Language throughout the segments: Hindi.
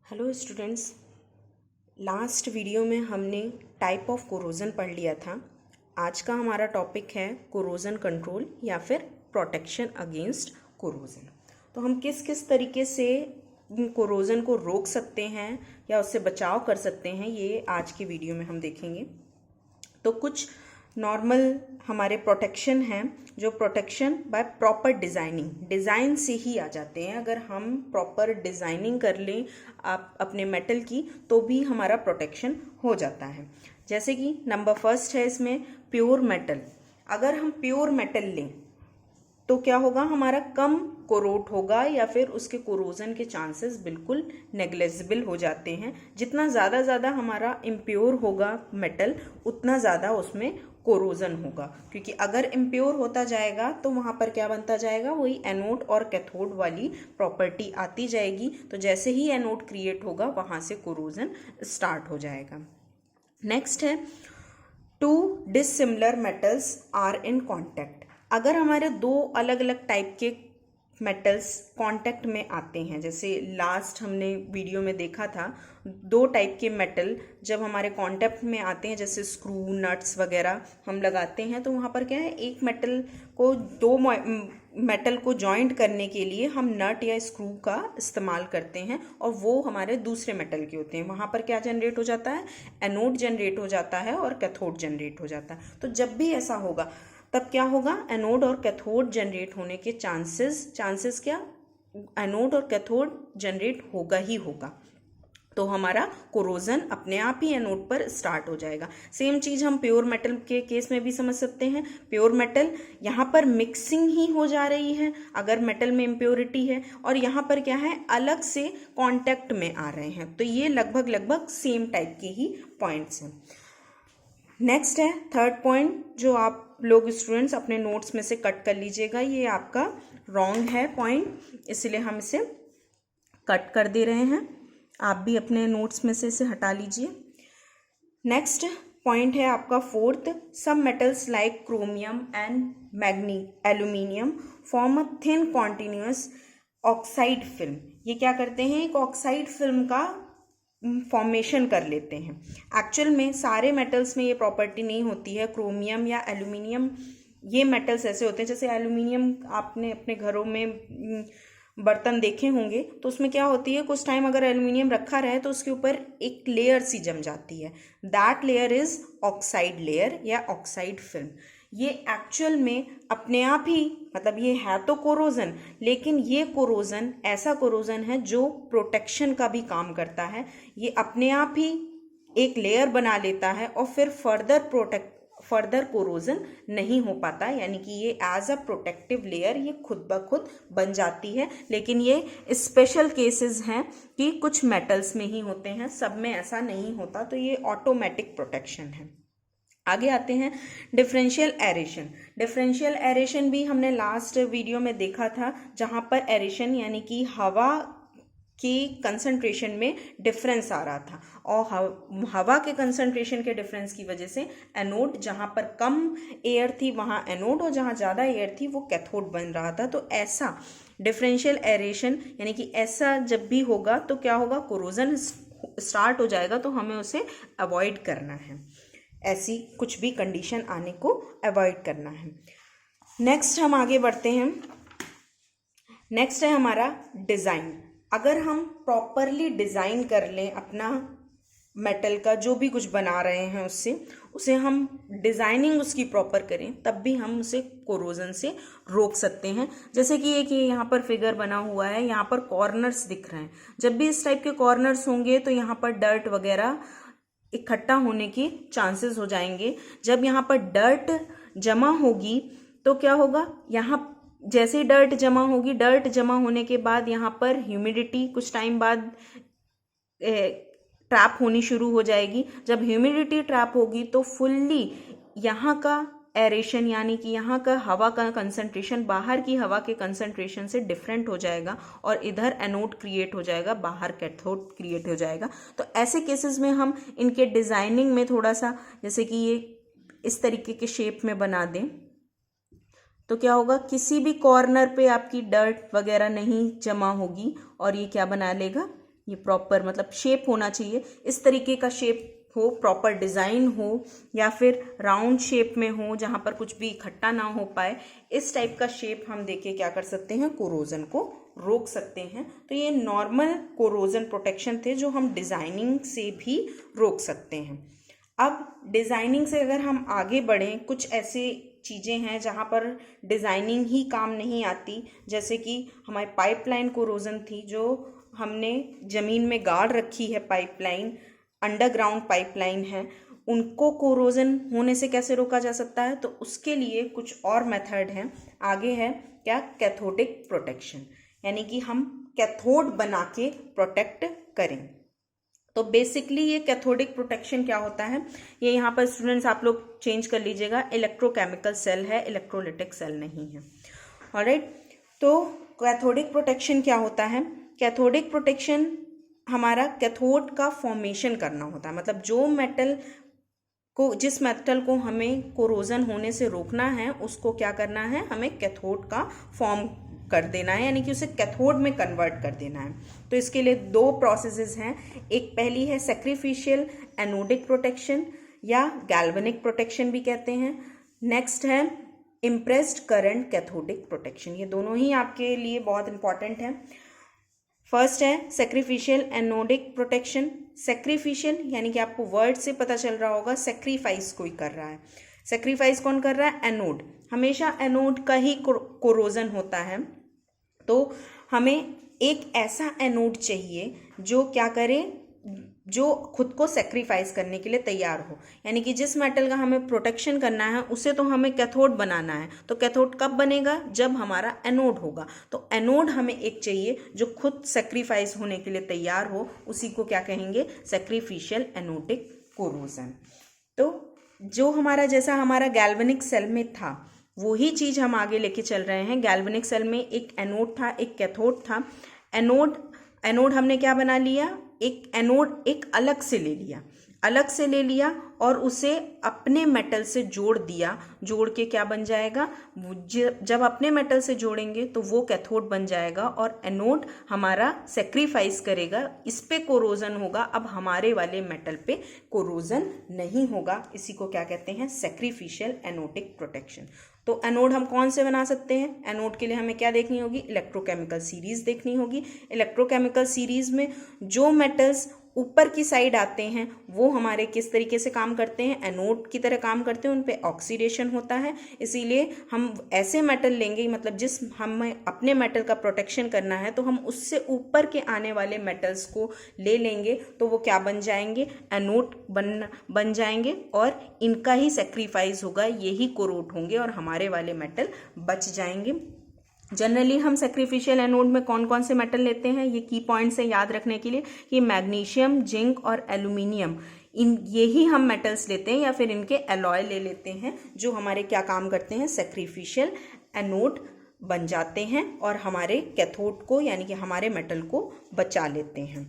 हेलो स्टूडेंट्स, लास्ट वीडियो में हमने टाइप ऑफ कोरोजन पढ़ लिया था। आज का हमारा टॉपिक है कोरोजन कंट्रोल या फिर प्रोटेक्शन अगेंस्ट कोरोजन। तो हम किस किस तरीके से कोरोजन को रोक सकते हैं या उससे बचाव कर सकते हैं, ये आज की वीडियो में हम देखेंगे। तो कुछ नॉर्मल हमारे प्रोटेक्शन हैं, जो प्रोटेक्शन बाय प्रॉपर डिज़ाइन से ही आ जाते हैं। अगर हम प्रॉपर डिज़ाइनिंग कर लें आप अपने मेटल की, तो भी हमारा प्रोटेक्शन हो जाता है। जैसे कि नंबर फर्स्ट है इसमें प्योर मेटल। अगर हम प्योर मेटल लें तो क्या होगा, हमारा कम कोरोट होगा या फिर उसके कोरोजन के चांसेस बिल्कुल नेग्लेजिबल हो जाते हैं। जितना ज़्यादा हमारा इम्प्योर होगा मेटल, उतना ज़्यादा उसमें कोरोजन होगा, क्योंकि अगर इम्प्योर होता जाएगा तो वहाँ पर क्या बनता जाएगा, वही एनोड और कैथोड वाली प्रॉपर्टी आती जाएगी। तो जैसे ही एनोड क्रिएट होगा वहाँ से कोरोजन स्टार्ट हो जाएगा। नेक्स्ट है two dissimilar metals are in contact. अगर हमारे दो अलग अलग टाइप के मेटल्स कांटेक्ट में आते हैं, जैसे लास्ट हमने वीडियो में देखा था, दो टाइप के मेटल जब हमारे कांटेक्ट में आते हैं, जैसे स्क्रू नट्स वगैरह हम लगाते हैं, तो वहाँ पर क्या है, एक मेटल को दो मेटल को जॉइंट करने के लिए हम नट या स्क्रू का इस्तेमाल करते हैं, और वो हमारे दूसरे मेटल के होते हैं। वहाँ पर क्या जनरेट हो जाता है, एनोड जनरेट हो जाता है और कैथोड जनरेट हो जाता है। तो जब भी ऐसा होगा तब क्या होगा, एनोड और कैथोड जनरेट होने के चांसेस क्या, एनोड और कैथोड जनरेट होगा ही होगा। तो हमारा कोरोजन अपने आप ही एनोड पर स्टार्ट हो जाएगा। सेम चीज़ हम प्योर मेटल के केस में भी समझ सकते हैं। प्योर मेटल यहाँ पर मिक्सिंग ही हो जा रही है अगर मेटल में इम्प्योरिटी है, और यहाँ पर क्या है, अलग से कॉन्टैक्ट में आ रहे हैं। तो ये लगभग सेम टाइप के ही पॉइंट्स हैं। नेक्स्ट है थर्ड पॉइंट, जो आप लोग स्टूडेंट्स अपने नोट्स में से कट कर लीजिएगा। ये आपका रॉन्ग है पॉइंट, इसलिए हम इसे कट कर दे रहे हैं। आप भी अपने नोट्स में से इसे हटा लीजिए। नेक्स्ट पॉइंट है आपका fourth, some metals like chromium and aluminium form a thin continuous oxide film. ये क्या करते हैं, एक ऑक्साइड फिल्म का फॉर्मेशन कर लेते हैं। एक्चुअल में सारे मेटल्स में ये प्रॉपर्टी नहीं होती है। क्रोमियम या एल्यूमिनियम, ये मेटल्स ऐसे होते हैं, जैसे एल्यूमिनियम आपने अपने घरों में बर्तन देखे होंगे, तो उसमें क्या होती है, कुछ टाइम अगर एल्यूमिनियम रखा रहे तो उसके ऊपर एक लेयर सी जम जाती है। That layer is oxide layer या ऑक्साइड फिल्म। ये एक्चुअल में अपने आप ही, मतलब ये है तो कोरोजन, लेकिन ये कोरोजन ऐसा कोरोजन है जो प्रोटेक्शन का भी काम करता है। ये अपने आप ही एक लेयर बना लेता है और फिर फर्दर कोरोजन नहीं हो पाता, यानी कि ये एज अ प्रोटेक्टिव लेयर ये खुद ब खुद बन जाती है। लेकिन ये स्पेशल केसेस हैं कि कुछ मेटल्स में ही होते हैं, सब में ऐसा नहीं होता। तो ये ऑटोमेटिक प्रोटेक्शन है। आगे आते हैं डिफरेंशियल एरेशन। डिफरेंशियल एरेशन भी हमने लास्ट वीडियो में देखा था, जहाँ पर एरेशन यानी कि हवा की कंसंट्रेशन में डिफरेंस आ रहा था, और हवा के कंसंट्रेशन के डिफरेंस की वजह से एनोड, जहाँ पर कम एयर थी वहाँ एनोड, और जहाँ ज़्यादा एयर थी वो कैथोड बन रहा था। तो ऐसा डिफरेंशियल एरेशन यानी कि ऐसा जब भी होगा तो क्या होगा, कोरोजन स्टार्ट हो जाएगा। तो हमें उसे अवॉइड करना है, ऐसी कुछ भी कंडीशन आने को अवॉइड करना है। नेक्स्ट हम आगे बढ़ते हैं। नेक्स्ट है हमारा डिज़ाइन। अगर हम प्रॉपरली डिज़ाइन कर लें अपना मेटल का, जो भी कुछ बना रहे हैं उसे हम डिज़ाइनिंग उसकी प्रॉपर करें, तब भी हम उसे कोरोजन से रोक सकते हैं। जैसे कि एक ये यहाँ पर फिगर बना हुआ है, यहाँ पर कॉर्नर्स दिख रहे हैं। जब भी इस टाइप के कॉर्नर्स होंगे तो यहाँ पर डर्ट वगैरह इकट्ठा होने के चांसेस हो जाएंगे। जब यहाँ पर डर्ट जमा होगी तो क्या होगा, यहाँ जैसे डर्ट जमा होगी, डर्ट जमा होने के बाद यहाँ पर ह्यूमिडिटी कुछ टाइम बाद ट्रैप होनी शुरू हो जाएगी। जब ह्यूमिडिटी ट्रैप होगी तो फुल्ली यहाँ का एरेशन यानी कि यहाँ का हवा का कंसंट्रेशन बाहर की हवा के कंसंट्रेशन से डिफरेंट हो जाएगा, और इधर एनोड क्रिएट हो जाएगा, बाहर कैथोड क्रिएट हो जाएगा। तो ऐसे केसेस में हम इनके डिज़ाइनिंग में थोड़ा सा, जैसे कि ये इस तरीके के शेप में बना दें, तो क्या होगा, किसी भी कॉर्नर पे आपकी डर्ट वगैरह नहीं जमा होगी, और ये क्या बना लेगा, ये प्रॉपर मतलब शेप होना चाहिए, इस तरीके का शेप हो, प्रॉपर डिज़ाइन हो, या फिर राउंड शेप में हो जहाँ पर कुछ भी इकट्ठा ना हो पाए, इस टाइप का शेप हम देके क्या कर सकते हैं, कोरोजन को रोक सकते हैं। तो ये नॉर्मल कोरोजन प्रोटेक्शन थे जो हम डिज़ाइनिंग से भी रोक सकते हैं। अब डिज़ाइनिंग से अगर हम आगे बढ़ें, कुछ ऐसे चीज़ें हैं जहाँ पर डिज़ाइनिंग ही काम नहीं आती, जैसे कि हमारी पाइपलाइन कोरोजन थी जो हमने ज़मीन में गाड़ रखी है, पाइपलाइन अंडरग्राउंड पाइपलाइन है, उनको कोरोजन होने से कैसे रोका जा सकता है, तो उसके लिए कुछ और मेथड हैं। आगे है क्या, कैथोडिक प्रोटेक्शन, यानी कि हम कैथोड बना के प्रोटेक्ट करें। तो बेसिकली ये कैथोडिक प्रोटेक्शन क्या होता है, ये यहाँ पर स्टूडेंट्स आप लोग चेंज कर लीजिएगा, इलेक्ट्रोकेमिकल सेल है, इलेक्ट्रोलिटिक सेल नहीं है। ऑलराइट, तो कैथोडिक प्रोटेक्शन क्या होता है, कैथोडिक प्रोटेक्शन हमारा कैथोड का फॉर्मेशन करना होता है, मतलब जो मेटल को, जिस मेटल को हमें कोरोजन होने से रोकना है उसको क्या करना है, हमें कैथोड का फॉर्म कर देना है, यानी कि उसे कैथोड में कन्वर्ट कर देना है। तो इसके लिए दो प्रोसेसेस हैं, एक पहली है सैक्रिफिशियल एनोडिक प्रोटेक्शन या गैल्वेनिक प्रोटेक्शन भी कहते हैं, नेक्स्ट है इम्प्रेस्ड करंट कैथोडिक प्रोटेक्शन। ये दोनों ही आपके लिए बहुत इंपॉर्टेंट है। फर्स्ट है सैक्रिफिशियल एनोडिक प्रोटेक्शन। सैक्रिफिशियल यानी कि आपको वर्ड से पता चल रहा होगा, सैक्रिफाइस कोई कर रहा है। सैक्रिफाइस कौन कर रहा है, एनोड। हमेशा एनोड का ही कोरोजन होता है, तो हमें एक ऐसा एनोड चाहिए जो क्या करे, जो खुद को सेक्रीफाइस करने के लिए तैयार हो, यानी कि जिस मेटल का हमें प्रोटेक्शन करना है उसे तो हमें कैथोड बनाना है। तो कैथोड कब बनेगा, जब हमारा एनोड होगा। तो एनोड हमें एक चाहिए जो खुद सेक्रीफाइस होने के लिए तैयार हो, उसी को क्या कहेंगे, सैक्रिफिशियल एनोडिक कोरोजन। तो जो हमारा, जैसा हमारा गैल्वेनिक सेल में था वही चीज़ हम आगे लेके चल रहे हैं। गैल्वेनिक सेल में एक एनोड था, एक कैथोड था। एनोड हमने क्या बना लिया, एक एनोड एक अलग से ले लिया और उसे अपने मेटल से जोड़ दिया। जोड़ के क्या बन जाएगा, जब अपने मेटल से जोड़ेंगे तो वो कैथोड बन जाएगा और एनोड हमारा सेक्रीफाइस करेगा, इस पे कोरोजन होगा। अब हमारे वाले मेटल पे कोरोजन नहीं होगा। इसी को क्या कहते हैं, सेक्रीफिशियल एनोडिक प्रोटेक्शन। तो एनोड हम कौन से बना सकते हैं, एनोड के लिए हमें क्या देखनी होगी, इलेक्ट्रोकेमिकल सीरीज देखनी होगी। इलेक्ट्रोकेमिकल सीरीज में जो मेटल्स ऊपर की साइड आते हैं वो हमारे किस तरीके से काम करते हैं, एनोड की तरह काम करते हैं, उन पे ऑक्सीडेशन होता है। इसीलिए हम ऐसे मेटल लेंगे, मतलब जिस हमें अपने मेटल का प्रोटेक्शन करना है तो हम उससे ऊपर के आने वाले मेटल्स को ले लेंगे, तो वो क्या बन जाएंगे, एनोड बन जाएंगे और इनका ही सेक्रीफाइस होगा, यही कोरोट होंगे और हमारे वाले मेटल बच जाएंगे। जनरली हम सैक्रिफिशियल एनोड में कौन कौन से मेटल लेते हैं, ये की पॉइंट्स है याद रखने के लिए, कि मैग्नीशियम, जिंक और एल्यूमिनियम, यही हम मेटल्स लेते हैं, या फिर इनके एलॉय ले लेते हैं जो हमारे क्या काम करते हैं, सैक्रिफिशियल एनोड बन जाते हैं और हमारे कैथोड को यानी कि हमारे मेटल को बचा लेते हैं।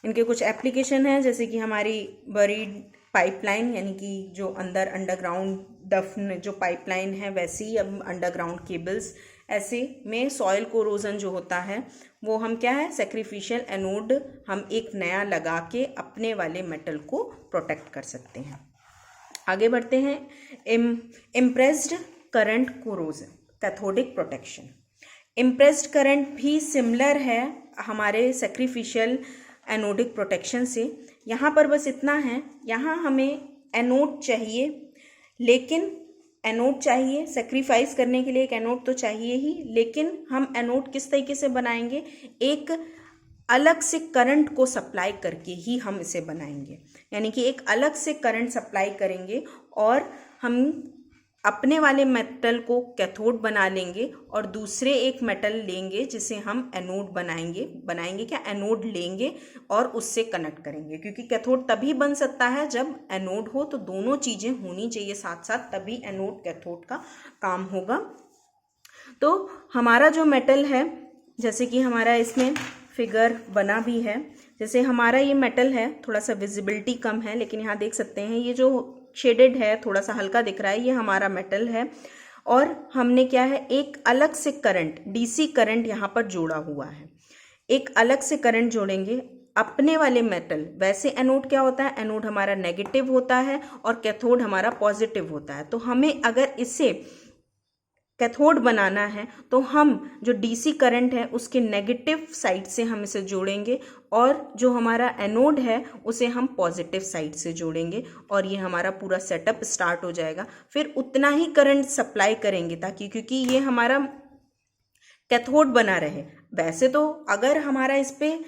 इनके कुछ एप्लीकेशन हैं, जैसे कि हमारी बरीड पाइपलाइन, यानी कि जो अंदर अंडरग्राउंड दफन जो पाइपलाइन है वैसे ही अब अंडरग्राउंड केबल्स, ऐसे में सॉइल कोरोजन जो होता है वो हम क्या है, सैक्रिफिशियल एनोड हम एक नया लगा के अपने वाले मेटल को प्रोटेक्ट कर सकते हैं। आगे बढ़ते हैं, impressed current corrosion cathodic protection. Impressed current भी सिमिलर है हमारे सैक्रिफिशियल एनोडिक प्रोटेक्शन से। यहाँ पर बस इतना है, यहाँ हमें एनोड चाहिए, लेकिन एनोड चाहिए सेक्रीफाइस करने के लिए, एक एनोड तो चाहिए ही, लेकिन हम एनोड किस तरीके से बनाएंगे, एक अलग से करंट को सप्लाई करके ही हम इसे बनाएंगे। यानी कि एक अलग से करंट सप्लाई करेंगे और हम अपने वाले मेटल को कैथोड बना लेंगे और दूसरे एक मेटल लेंगे जिसे हम एनोड बनाएंगे क्या, एनोड लेंगे और उससे कनेक्ट करेंगे, क्योंकि कैथोड तभी बन सकता है जब एनोड हो। तो दोनों चीज़ें होनी चाहिए साथ साथ, तभी एनोड कैथोड का काम होगा। तो हमारा जो मेटल है, जैसे कि हमारा इसमें फिगर बना भी है, जैसे हमारा ये मेटल है, थोड़ा सा विजिबिलिटी कम है लेकिन यहाँ देख सकते हैं ये जो शेडेड है, थोड़ा सा हल्का दिख रहा है, ये हमारा मेटल है। और हमने क्या है, एक अलग से करंट, डीसी करंट यहाँ पर जोड़ा हुआ है, एक अलग से करंट जोड़ेंगे। अपने वाले मेटल, वैसे एनोड क्या होता है, एनोड हमारा नेगेटिव होता है और कैथोड हमारा पॉजिटिव होता है। तो हमें अगर इसे कैथोड बनाना है तो हम जो डीसी करंट है उसके नेगेटिव साइड से हम इसे जोड़ेंगे और जो हमारा एनोड है उसे हम पॉजिटिव साइड से जोड़ेंगे और ये हमारा पूरा सेटअप स्टार्ट हो जाएगा। फिर उतना ही करंट सप्लाई करेंगे ताकि, क्योंकि ये हमारा कैथोड बना रहे। वैसे तो अगर हमारा इस पे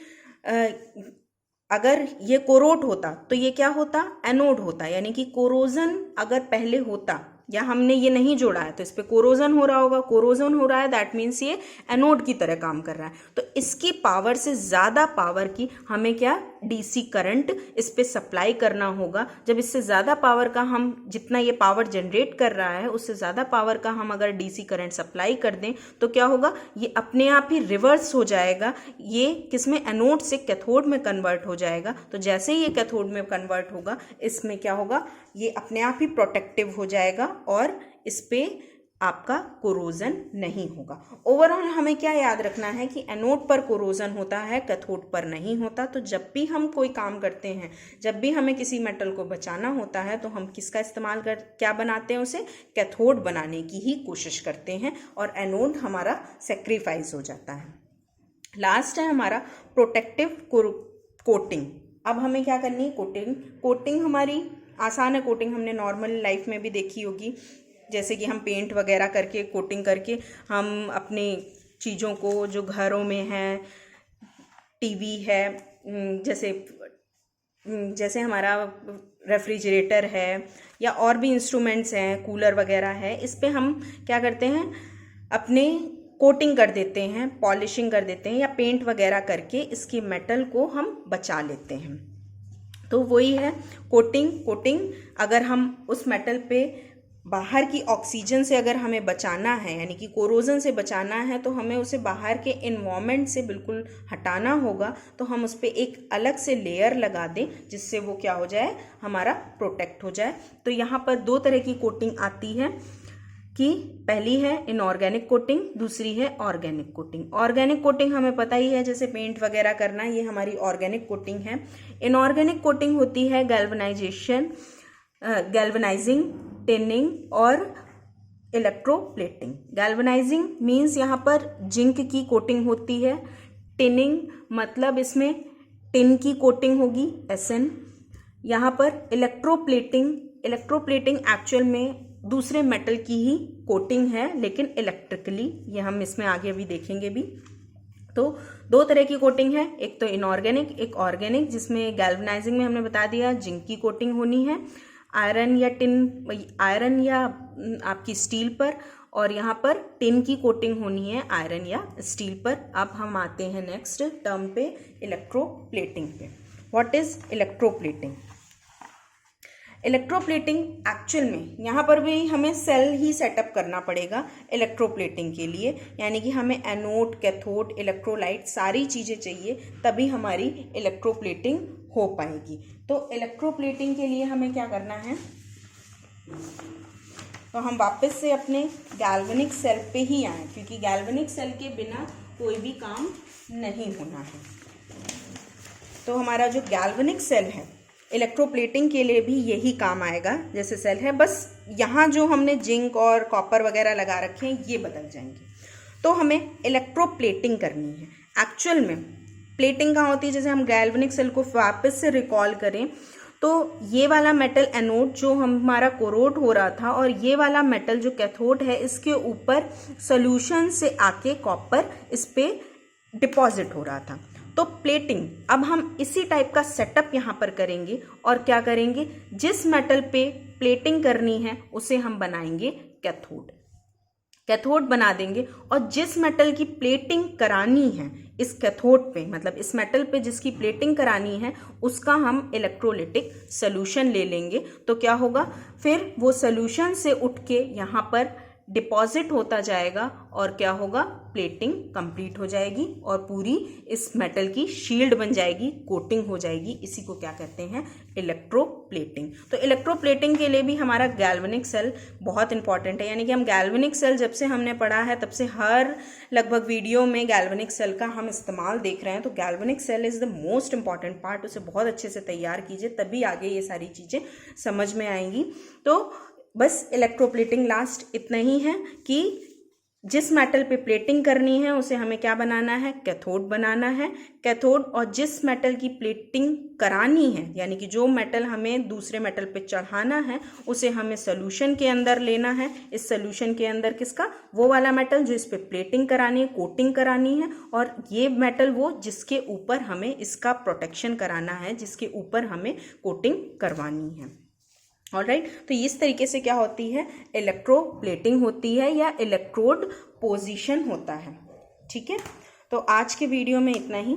अगर ये कोरोट होता तो ये क्या होता, एनोड होता, यानी कि कोरोजन अगर पहले होता या हमने ये नहीं जोड़ा है तो इस पे कोरोजन हो रहा होगा। कोरोजन हो रहा है दैट मीन्स ये एनोड की तरह काम कर रहा है। तो इसकी पावर से ज़्यादा पावर की हमें क्या, डीसी करंट इस पे सप्लाई करना होगा। जब इससे ज़्यादा पावर का हम, जितना ये पावर जनरेट कर रहा है उससे ज़्यादा पावर का हम अगर डीसी करंट सप्लाई कर दें तो क्या होगा, ये अपने आप ही रिवर्स हो जाएगा। ये किसमें, एनोड से कैथोड में कन्वर्ट हो जाएगा। तो जैसे ही ये कैथोड में कन्वर्ट होगा इसमें क्या होगा, ये अपने आप ही प्रोटेक्टिव हो जाएगा और इस पे आपका कोरोजन नहीं होगा। ओवरऑल हमें क्या याद रखना है कि एनोड पर कोरोजन होता है, कैथोड पर नहीं होता। तो जब भी हम कोई काम करते हैं, जब भी हमें किसी मेटल को बचाना होता है तो हम किसका इस्तेमाल कर, क्या बनाते हैं, उसे कैथोड बनाने की ही कोशिश करते हैं और एनोड हमारा सेक्रीफाइस हो जाता है। लास्ट है हमारा प्रोटेक्टिव कोटिंग। अब हमें क्या करनी है, कोटिंग। कोटिंग हमारी आसान है, कोटिंग हमने नॉर्मल लाइफ में भी देखी होगी, जैसे कि हम पेंट वगैरह करके, कोटिंग करके हम अपनी चीज़ों को जो घरों में है, टीवी है, जैसे हमारा रेफ्रिजरेटर है या और भी इंस्ट्रूमेंट्स हैं, कूलर वगैरह है, इस पे हम क्या करते हैं, अपने कोटिंग कर देते हैं, पॉलिशिंग कर देते हैं या पेंट वगैरह करके इसकी मेटल को हम बचा लेते हैं। तो वही है कोटिंग। कोटिंग अगर हम उस मेटल पे बाहर की ऑक्सीजन से अगर हमें बचाना है, यानी कि कोरोजन से बचाना है, तो हमें उसे बाहर के इन्वायरमेंट से बिल्कुल हटाना होगा। तो हम उस पर एक अलग से लेयर लगा दें जिससे वो क्या हो जाए, हमारा प्रोटेक्ट हो जाए। तो यहाँ पर दो तरह की कोटिंग आती है कि पहली है इनऑर्गेनिक कोटिंग, दूसरी है ऑर्गेनिक कोटिंग। ऑर्गेनिक कोटिंग हमें पता ही है, जैसे पेंट वगैरह करना, ये हमारी ऑर्गेनिक कोटिंग है। इनऑर्गेनिक कोटिंग होती है गैल्वनाइजिंग, टिनिंग और इलेक्ट्रोप्लेटिंग। गैल्वनाइजिंग मीन्स यहाँ पर जिंक की कोटिंग होती है। टिनिंग मतलब इसमें टिन की कोटिंग होगी, SN। यहाँ पर इलेक्ट्रोप्लेटिंग एक्चुअल में दूसरे मेटल की ही कोटिंग है, लेकिन इलेक्ट्रिकली, ये हम इसमें आगे अभी देखेंगे भी। तो दो तरह की कोटिंग है, एक तो इनऑर्गेनिक, एक ऑर्गेनिक, जिसमें गैल्वनाइजिंग में हमने बता दिया जिंक की कोटिंग होनी है, आयरन या आपकी स्टील पर, और यहाँ पर टिन की कोटिंग होनी है आयरन या स्टील पर। अब हम आते हैं नेक्स्ट टर्म पे, इलेक्ट्रोप्लेटिंग पे। What is electroplating? Electroplating actual में यहाँ पर भी हमें सेल ही सेटअप करना पड़ेगा इलेक्ट्रोप्लेटिंग के लिए, यानी कि हमें एनोड, कैथोड, इलेक्ट्रोलाइट सारी चीज़ें चाहिए, तभी हमारी इलेक्ट्रोप्लेटिंग हो पाएगी। तो इलेक्ट्रोप्लेटिंग के लिए हमें क्या करना है, तो हम वापस से अपने गैल्वेनिक सेल पे ही आए, क्योंकि गैल्वेनिक सेल के बिना कोई भी काम नहीं होना है। तो हमारा जो गैल्वेनिक सेल है इलेक्ट्रोप्लेटिंग के लिए भी यही काम आएगा जैसे सेल है, बस यहाँ जो हमने जिंक और कॉपर वगैरह लगा रखे हैं ये बदल जाएंगे। तो हमें इलेक्ट्रोप्लेटिंग करनी है। एक्चुअल में प्लेटिंग कहाँ होती है, जैसे हम गैल्वेनिक सेल को वापस से रिकॉल करें तो ये वाला मेटल एनोड जो हमारा कोरोड हो रहा था, और ये वाला मेटल जो कैथोड है, इसके ऊपर सोल्यूशन से आके कॉपर इस पे डिपॉजिट हो रहा था। तो प्लेटिंग, अब हम इसी टाइप का सेटअप यहाँ पर करेंगे और क्या करेंगे, जिस मेटल पे प्लेटिंग करनी है उसे हम बनाएंगे कैथोड बना देंगे, और जिस मेटल की प्लेटिंग करानी है इस कैथोड पे, मतलब इस मेटल पे जिसकी प्लेटिंग करानी है, उसका हम इलेक्ट्रोलिटिक सोल्यूशन ले लेंगे। तो क्या होगा, फिर वो सोल्यूशन से उठ के यहाँ पर डिपॉजिट होता जाएगा और क्या होगा, प्लेटिंग कंप्लीट हो जाएगी और पूरी इस मेटल की शील्ड बन जाएगी, कोटिंग हो जाएगी। इसी को क्या कहते हैं, इलेक्ट्रोप्लेटिंग। तो इलेक्ट्रोप्लेटिंग के लिए भी हमारा गैल्वेनिक सेल बहुत इंपॉर्टेंट है, यानी कि हम गैल्वेनिक सेल जब से हमने पढ़ा है तब से हर लगभग वीडियो में गैल्वेनिक सेल का हम इस्तेमाल देख रहे हैं। तो galvanic cell is the most important part, उसे बहुत अच्छे से तैयार कीजिए, तभी आगे ये सारी चीज़ें समझ में आएंगी। तो बस इलेक्ट्रोप्लेटिंग लास्ट इतना ही है कि जिस मेटल पे प्लेटिंग करनी है उसे हमें क्या बनाना है, कैथोड बनाना है, कैथोड। और जिस मेटल की प्लेटिंग करानी है, यानी कि जो मेटल हमें दूसरे मेटल पे चढ़ाना है, उसे हमें सोल्यूशन के अंदर लेना है। इस सोल्यूशन के अंदर किसका, वो वाला मेटल जो इस पे प्लेटिंग करानी है, कोटिंग करानी है, और ये मेटल वो जिसके ऊपर हमें इसका प्रोटेक्शन कराना है, जिसके ऊपर हमें कोटिंग करवानी है। ऑलराइट, तो इस तरीके से क्या होती है, इलेक्ट्रोप्लेटिंग होती है या इलेक्ट्रोड पोजीशन होता है। ठीक है, तो आज के वीडियो में इतना ही।